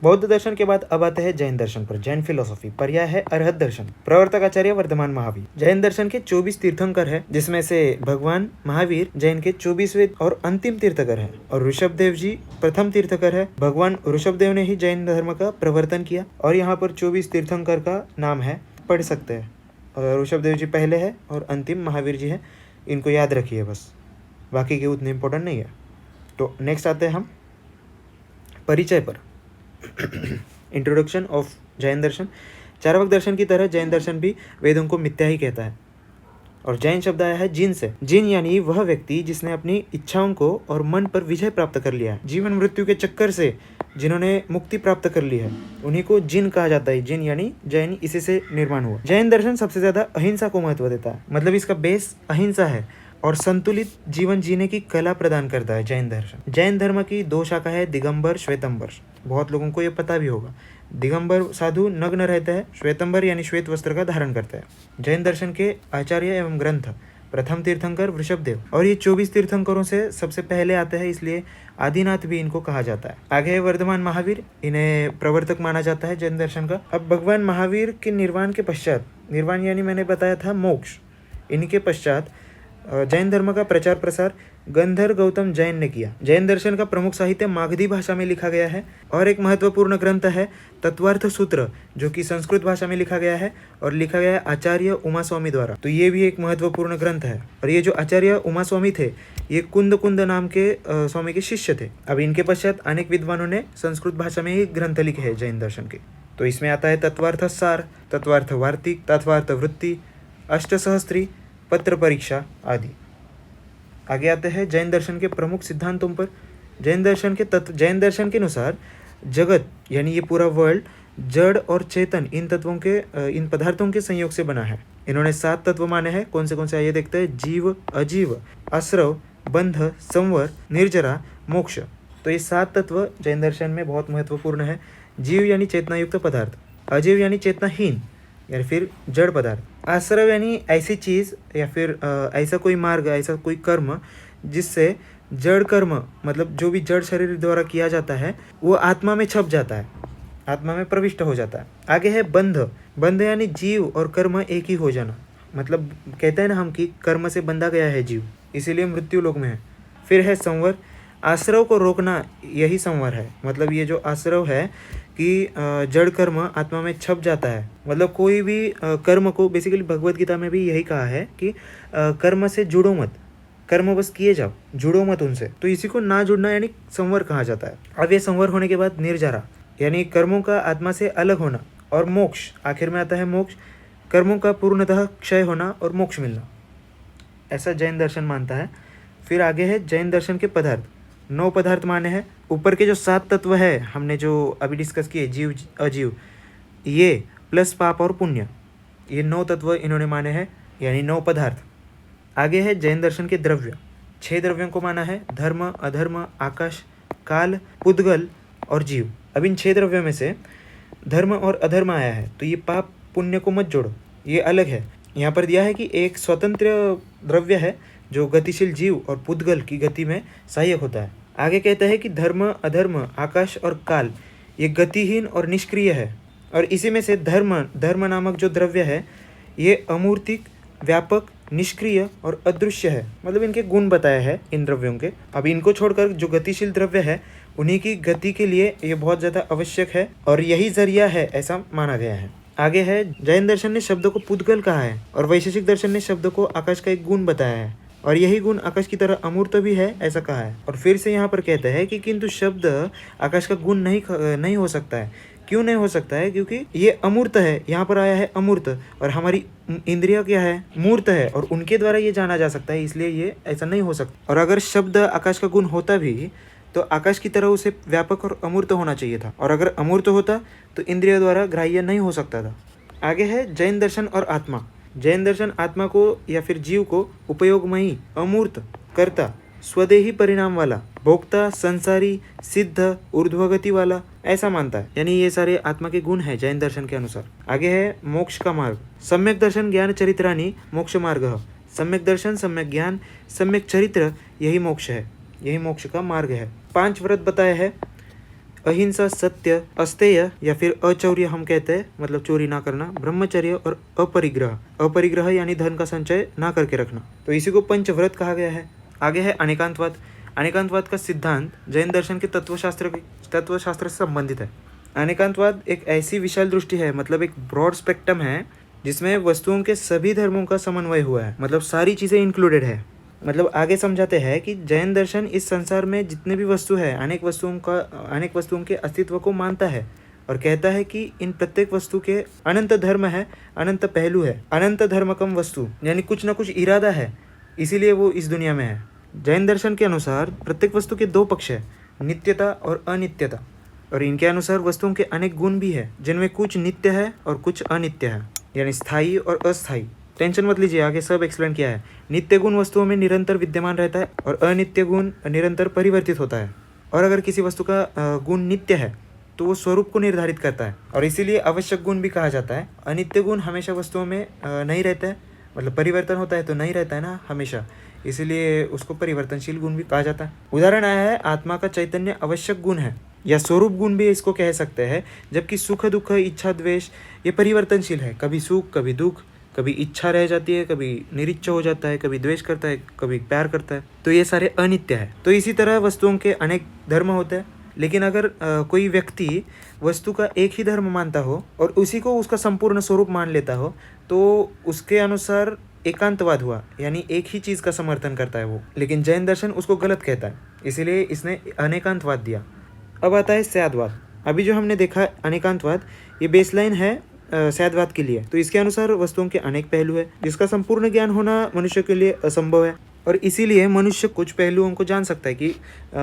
बौद्ध दर्शन के बाद अब आते हैं जैन दर्शन पर। जैन फिलोसॉफी पर्याय है अरहत दर्शन। प्रवर्तक आचार्य वर्धमान महावीर। जैन दर्शन के 24 तीर्थंकर है, जिसमें से भगवान महावीर जैन के 24वें और अंतिम तीर्थकर है, और ऋषभदेव जी प्रथम तीर्थकर है। भगवान ऋषभदेव ने ही जैन धर्म का प्रवर्तन किया, और यहाँ पर 24 तीर्थंकर का नाम है, पढ़ सकते हैं। और ऋषभदेव जी पहले है और अंतिम महावीर जी है, इनको याद रखिए बस, बाकी के उतने इंपॉर्टेंट नहीं है। तो नेक्स्ट आते हैं हम परिचय पर। इंट्रोडक्शन ऑफ जैन दर्शन। चार्वाक दर्शन की तरह जैन दर्शन भी वेदों को मिथ्या ही कहता है, और जैन शब्द आया है जिन से। जिन यानी वह व्यक्ति जिसने अपनी इच्छाओं को और मन पर विजय प्राप्त कर लिया है। जीवन मृत्यु के चक्कर से जिन्होंने मुक्ति प्राप्त कर ली है, उन्हीं को जिन कहा जाता है। जिन यानी जैन, इसी से निर्माण हुआ। जैन दर्शन सबसे ज्यादा अहिंसा को महत्व देता है, मतलब इसका बेस अहिंसा है, और संतुलित जीवन जीने की कला प्रदान करता है जैन दर्शन। जैन धर्म की 2 शाखा है, दिगंबर, श्वेतंबर। बहुत लोगों को ये पता भी होगा। दिगंबर साधु नग्न रहता है, श्वेतंबर यानी श्वेत वस्त्र का धारण करता है। जैन दर्शन के आचार्य एवं ग्रंथ प्रथम तीर्थंकर वृषभदेव, और ये 24 तीर्थंकरों से सबसे पहले आते हैं, इसलिए आदिनाथ भी इनको कहा जाता है। आगे है वर्धमान महावीर, इन्हें प्रवर्तक माना जाता है जैन दर्शन का। अब भगवान महावीर के निर्वाण के पश्चात, निर्वाण यानी मैंने बताया था मोक्ष, इनके पश्चात जैन धर्म का प्रचार प्रसार गंधर गौतम जैन ने किया। जैन दर्शन का प्रमुख साहित्य मागधी भाषा में लिखा गया है, और एक महत्वपूर्ण ग्रंथ है तत्वार्थ सूत्र, जो कि संस्कृत भाषा में लिखा गया है, और लिखा गया है आचार्य उमा स्वामी द्वारा। तो ये भी एक महत्वपूर्ण ग्रंथ है। और ये जो आचार्य उमा स्वामी थे, ये कुंद नाम के स्वामी के शिष्य थे। अब इनके पश्चात अनेक विद्वानों ने संस्कृत भाषा में ही ग्रंथ लिखे हैं जैन दर्शन के। तो इसमें आता है तत्वार्थ सार, तत्वार्थ वार्तिक, तत्वार्थ वृत्ति, अष्टसहस्त्री, पत्र परीक्षा आदि। आगे आते हैं जैन दर्शन के प्रमुख सिद्धांतों पर। जैन दर्शन के अनुसार जगत यानी ये पूरा वर्ल्ड जड़ और चेतन, इन पदार्थों के संयोग से बना है। इन्होंने 7 तत्व माने हैं। कौन से आइए देखते हैं। जीव, अजीव, आश्रव, बंध, संवर, निर्जरा, मोक्ष। तो ये 7 तत्व जैन दर्शन में बहुत महत्वपूर्ण है। जीव यानी चेतना युक्त पदार्थ, अजीव यानी चेतनाहीन या फिर जड़ पदार्थ, आश्रव यानी ऐसी चीज़ या फिर ऐसा कोई मार्ग, ऐसा कोई कर्म जिससे जड़ कर्म, मतलब जो भी जड़ शरीर द्वारा किया जाता है, वो आत्मा में छप जाता है, आत्मा में प्रविष्ट हो जाता है। आगे है बंध। बंध यानी जीव और कर्म एक ही हो जाना, मतलब कहते हैं ना हम कि कर्म से बंधा गया है जीव, इसीलिए मृत्यु लोक में है। फिर है संवर। आश्रव को रोकना, यही संवर है। मतलब ये जो आश्रव है कि जड़ कर्म आत्मा में छप जाता है, मतलब कोई भी कर्म को, बेसिकली भगवत गीता में भी यही कहा है कि कर्म से जुड़ो मत, कर्म बस किए जाओ, जुड़ो मत उनसे। तो इसी को ना जुड़ना यानी संवर कहा जाता है। अब ये संवर होने के बाद निर्जरा यानी कर्मों का आत्मा से अलग होना, और मोक्ष, आखिर में आता है मोक्ष, कर्मों का पूर्णतः क्षय होना और मोक्ष मिलना, ऐसा जैन दर्शन मानता है। फिर आगे है जैन दर्शन के पदार्थ। 9 पदार्थ माने हैं। ऊपर के जो 7 तत्व है हमने जो अभी डिस्कस किए, जीव अजीव, ये प्लस पाप और पुण्य, ये 9 तत्व इन्होंने माने हैं, यानी 9 पदार्थ। आगे है जैन दर्शन के द्रव्य। 6 द्रव्यों को माना है, धर्म, अधर्म, आकाश, काल, पुद्गल और जीव। अब इन 6 द्रव्यों में से धर्म और अधर्म आया है, तो ये पाप पुण्य को मत जोड़ो, ये अलग है। यहाँ पर दिया है कि एक स्वतंत्र द्रव्य है जो गतिशील जीव और पुद्गल की गति में सहायक होता है। आगे कहता है कि धर्म, अधर्म, आकाश और काल ये गतिहीन और निष्क्रिय है, और इसी में से धर्म नामक जो द्रव्य है ये अमूर्तिक, व्यापक, निष्क्रिय और अदृश्य है। मतलब इनके गुण बताया है इन द्रव्यों के। अब इनको छोड़कर जो गतिशील द्रव्य है, उन्हीं की गति के लिए ये बहुत ज़्यादा आवश्यक है, और यही जरिया है, ऐसा माना गया है। आगे है जैन दर्शन ने शब्द को पुद्गल कहा है, और वैशेषिक दर्शन ने शब्द को आकाश का एक गुण बताया है, और यही गुण आकाश की तरह अमूर्त भी है, ऐसा कहा है। और फिर से यहाँ पर कहता है कि किंतु शब्द आकाश का गुण नहीं हो सकता है। क्यों नहीं हो सकता है? क्योंकि ये अमूर्त है, यहाँ पर आया है अमूर्त, और हमारी इंद्रिया क्या है? मूर्त है, और उनके द्वारा ये जाना जा सकता है, इसलिए ये ऐसा नहीं हो सकता। और अगर शब्द आकाश का गुण होता भी तो आकाश की तरह उसे व्यापक और अमूर्त होना चाहिए था, और अगर अमूर्त होता तो इंद्रिय द्वारा ग्राह्य नहीं हो सकता था। आगे है जैन दर्शन और आत्मा। जैन दर्शन आत्मा को या फिर जीव को उपयोगमयी, अमूर्त, कर्ता, स्वदेही परिणाम वाला, भोक्ता, संसारी, सिद्ध, ऊर्ध्वगति वाला ऐसा मानता है। यानी ये सारे आत्मा के गुण हैं जैन दर्शन के अनुसार। आगे है मोक्ष का मार्ग। सम्यक दर्शन ज्ञान चरित्रानी मोक्ष मार्ग। सम्यक दर्शन, सम्यक ज्ञान, सम्यक चरित्र, यही मोक्ष है, यही मोक्ष का मार्ग है। 5 व्रत बताए हैं। अहिंसा, सत्य, अस्तेय या फिर अचौर्य हम कहते हैं, मतलब चोरी ना करना, ब्रह्मचर्य और अपरिग्रह। अपरिग्रह यानी धन का संचय ना करके रखना, तो इसी को पंचव्रत कहा गया है। आगे है अनेकांतवाद। अनेकांतवाद का सिद्धांत जैन दर्शन के तत्वशास्त्र से संबंधित है। अनेकांतवाद एक ऐसी विशाल दृष्टि है, मतलब एक ब्रॉड स्पेक्ट्रम है, जिसमें वस्तुओं के सभी धर्मों का समन्वय हुआ है, मतलब सारी चीज़ें इंक्लूडेड है। मतलब आगे समझाते हैं कि जैन दर्शन इस संसार में जितने भी वस्तु है, अनेक वस्तुओं के अस्तित्व को मानता है और कहता है कि इन प्रत्येक वस्तु के अनंत धर्म है, अनंत पहलू है, अनंत धर्मकम वस्तु, यानी कुछ ना कुछ इरादा है, इसीलिए वो इस दुनिया में है। जैन दर्शन के अनुसार प्रत्येक वस्तु के दो पक्ष है, नित्यता और अनित्यता, और इनके अनुसार वस्तुओं के अनेक गुण भी है, जिनमें कुछ नित्य है और कुछ अनित्य है, यानी स्थायी और अस्थायी। टेंशन मत लीजिए, आगे सब एक्सप्लेन किया है। नित्य गुण वस्तुओं में निरंतर विद्यमान रहता है और अनित्य गुण निरंतर परिवर्तित होता है। और अगर किसी वस्तु का गुण नित्य है तो वो स्वरूप को निर्धारित करता है, और इसीलिए आवश्यक गुण भी कहा जाता है। अनित्य गुण हमेशा वस्तुओं में नहीं रहता है, मतलब परिवर्तन होता है तो नहीं रहता है ना हमेशा, इसीलिए उसको परिवर्तनशील गुण भी कहा जाता है। उदाहरण आया है, आत्मा का चैतन्य आवश्यक गुण है या स्वरूप गुण भी इसको कह सकते हैं, जबकि सुख, दुख, इच्छा, द्वेष ये परिवर्तनशील है। कभी सुख, कभी दुख, कभी इच्छा रह जाती है, कभी निरीच्छा हो जाता है, कभी द्वेष करता है, कभी प्यार करता है, तो ये सारे अनित्य है। तो इसी तरह वस्तुओं के अनेक धर्म होते हैं, लेकिन अगर कोई व्यक्ति वस्तु का एक ही धर्म मानता हो और उसी को उसका संपूर्ण स्वरूप मान लेता हो, तो उसके अनुसार एकांतवाद हुआ, यानी एक ही चीज़ का समर्थन करता है वो। लेकिन जैन दर्शन उसको गलत कहता है, इसीलिए इसने अनेकांतवाद दिया। अब आता है स्यादवाद। अभी जो हमने देखा अनेकांतवाद, ये बेसलाइन है स्यादवाद के लिए। तो इसके अनुसार वस्तुओं के अनेक पहलू है, जिसका संपूर्ण ज्ञान होना मनुष्य के लिए असंभव है, और इसीलिए मनुष्य कुछ पहलुओं को जान सकता है कि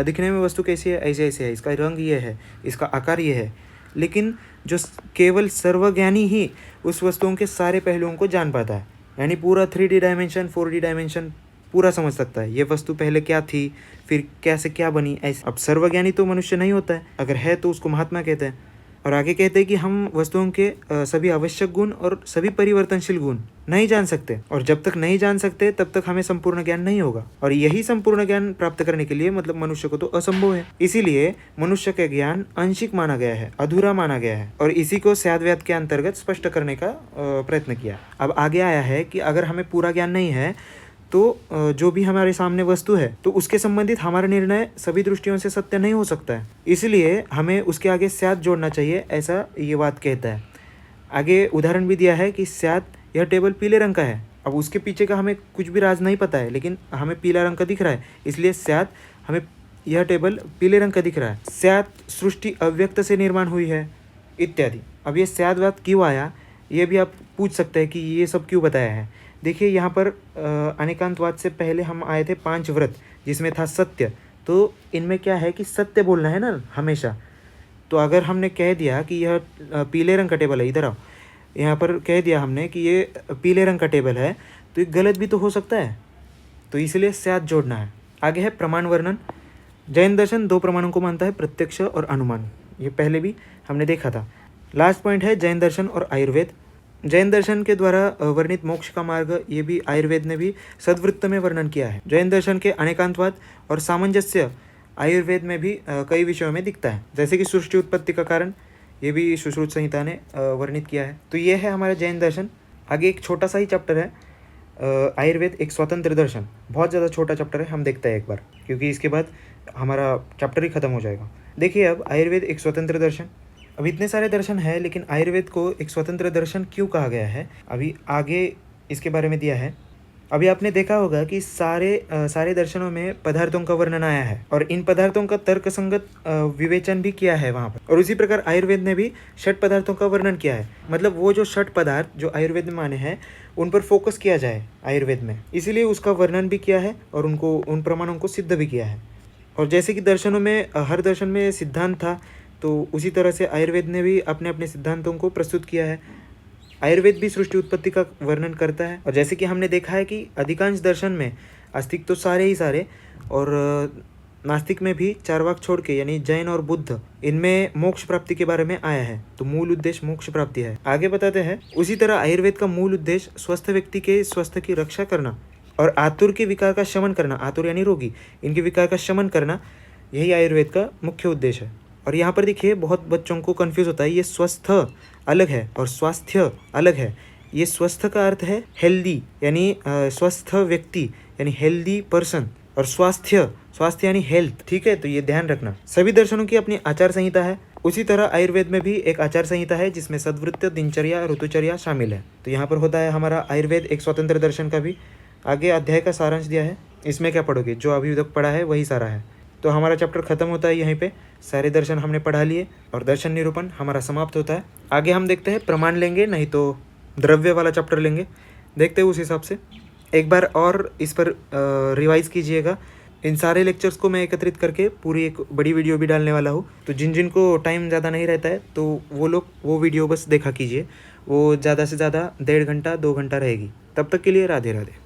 दिखने में वस्तु कैसी है, ऐसे ऐसे है, इसका रंग ये है, इसका आकार ये है, लेकिन जो केवल सर्वज्ञानी ही उस वस्तुओं के सारे पहलुओं को जान पाता है, यानी पूरा 3D डायमेंशन, 4D डायमेंशन पूरा समझ सकता है। ये वस्तु पहले क्या थी, फिर कैसे क्या बनी, ऐसे। अब सर्वज्ञानी तो मनुष्य नहीं होता है, अगर है तो उसको महात्मा कहते हैं। और आगे कहते हैं कि हम वस्तुओं के सभी आवश्यक गुण और सभी परिवर्तनशील गुण नहीं जान सकते, और जब तक नहीं जान सकते तब तक हमें संपूर्ण ज्ञान नहीं होगा, और यही संपूर्ण ज्ञान प्राप्त करने के लिए मतलब मनुष्य को तो असंभव है। इसीलिए मनुष्य का ज्ञान आंशिक माना गया है, अधूरा माना गया है, और इसी को स्यादवाद के अंतर्गत स्पष्ट करने का प्रयत्न किया। अब आगे आया है कि अगर हमें पूरा ज्ञान नहीं है तो जो भी हमारे सामने वस्तु है तो उसके संबंधित हमारा निर्णय सभी दृष्टियों से सत्य नहीं हो सकता है, इसलिए हमें उसके आगे स्याद जोड़ना चाहिए, ऐसा ये बात कहता है। आगे उदाहरण भी दिया है कि स्याद, यह टेबल पीले रंग का है। अब उसके पीछे का हमें कुछ भी राज नहीं पता है, लेकिन हमें पीला रंग का दिख रहा है, इसलिए स्याद, हमें यह टेबल पीले रंग का दिख रहा है। स्याद, सृष्टि अव्यक्त से निर्माण हुई है, इत्यादि। अब ये स्यादवाद क्यों आया, ये भी आप पूछ सकते हैं कि ये सब क्यों बताया है। देखिए यहाँ पर अनेकांतवाद से पहले हम आए थे 5 व्रत, जिसमें था सत्य। तो इनमें क्या है कि सत्य बोलना है ना हमेशा। तो अगर हमने कह दिया कि यह पीले रंग का टेबल है, इधर आओ, यहाँ पर कह दिया हमने कि ये पीले रंग का टेबल है, तो ये गलत भी तो हो सकता है, तो इसलिए स्याद जोड़ना है। आगे है प्रमाण वर्णन। जैन दर्शन 2 प्रमाणों को मानता है, प्रत्यक्ष और अनुमान। ये पहले भी हमने देखा था। लास्ट पॉइंट है जैन दर्शन और आयुर्वेद। जैन दर्शन के द्वारा वर्णित मोक्ष का मार्ग, ये भी आयुर्वेद ने भी सद्वृत्त में वर्णन किया है। जैन दर्शन के अनेकांतवाद और सामंजस्य आयुर्वेद में भी कई विषयों में दिखता है, जैसे कि सृष्टि उत्पत्ति का कारण, ये भी सुश्रुत संहिता ने वर्णित किया है। तो ये है हमारा जैन दर्शन। आगे एक छोटा सा ही चैप्टर है, आयुर्वेद एक स्वतंत्र दर्शन। बहुत ज़्यादा छोटा चैप्टर है, हम देखते हैं एक बार, क्योंकि इसके बाद हमारा चैप्टर ही खत्म हो जाएगा। देखिए अब आयुर्वेद एक स्वतंत्र दर्शन। अब इतने सारे दर्शन है, लेकिन आयुर्वेद को एक स्वतंत्र दर्शन क्यों कहा गया है, अभी आगे इसके बारे में दिया है। अभी आपने देखा होगा कि सारे दर्शनों में पदार्थों का वर्णन आया है, और इन पदार्थों का तर्कसंगत विवेचन भी किया है वहाँ पर। और उसी प्रकार आयुर्वेद ने भी 6 पदार्थों का वर्णन किया है, मतलब वो जो 6 पदार्थ जो आयुर्वेद में माने हैं उन पर फोकस किया जाए आयुर्वेद में, इसीलिए उसका वर्णन भी किया है और उन प्रमाणों को सिद्ध भी किया है। और जैसे कि दर्शनों में हर दर्शन में सिद्धांत था, तो उसी तरह से आयुर्वेद ने भी अपने अपने सिद्धांतों को प्रस्तुत किया है। आयुर्वेद भी सृष्टि उत्पत्ति का वर्णन करता है, और जैसे कि हमने देखा है कि अधिकांश दर्शन में आस्तिक तो सारे ही सारे, और नास्तिक में भी चारवाक छोड़ के, यानी जैन और बुद्ध, इनमें मोक्ष प्राप्ति के बारे में आया है। तो मूल उद्देश्य मोक्ष प्राप्ति है। आगे बताते हैं, उसी तरह आयुर्वेद का मूल उद्देश्य स्वस्थ व्यक्ति के स्वास्थ्य की रक्षा करना और आतुर के विकार का शमन करना, आतुर यानी रोगी, इनके विकार का शमन करना, यही आयुर्वेद का मुख्य उद्देश्य है। और यहाँ पर देखिए बहुत बच्चों को कंफ्यूज होता है, ये स्वस्थ अलग है और स्वास्थ्य अलग है। ये स्वस्थ का अर्थ है हेल्दी, यानी स्वस्थ व्यक्ति यानी हेल्दी पर्सन, और स्वास्थ्य स्वास्थ्य यानी हेल्थ। ठीक है, तो ये ध्यान रखना। सभी दर्शनों की अपनी आचार संहिता है। उसी तरह आयुर्वेद में भी एक आचार संहिता है जिसमें सद्वृत्त, दिनचर्या, ऋतुचर्या शामिल है। तो यहाँ पर होता है हमारा आयुर्वेद एक स्वतंत्र दर्शन का भी। आगे अध्याय का सारांश दिया है, इसमें क्या पढ़ोगे, जो अभी तक पढ़ा है वही सारा है। तो हमारा चैप्टर खत्म होता है यहीं पे। सारे दर्शन हमने पढ़ा लिए और दर्शन निरूपण हमारा समाप्त होता है। आगे हम देखते हैं प्रमाण लेंगे, नहीं तो द्रव्य वाला चैप्टर लेंगे, देखते हैं उस हिसाब से। एक बार और इस पर रिवाइज कीजिएगा। इन सारे लेक्चर्स को मैं एकत्रित करके पूरी एक बड़ी वीडियो भी डालने वाला हूँ। तो जिन जिन को टाइम ज़्यादा नहीं रहता है तो वो लोग वो वीडियो बस देखा कीजिए। वो ज़्यादा से ज़्यादा 1.5 घंटा 2 घंटा रहेगी। तब तक के लिए राधे राधे।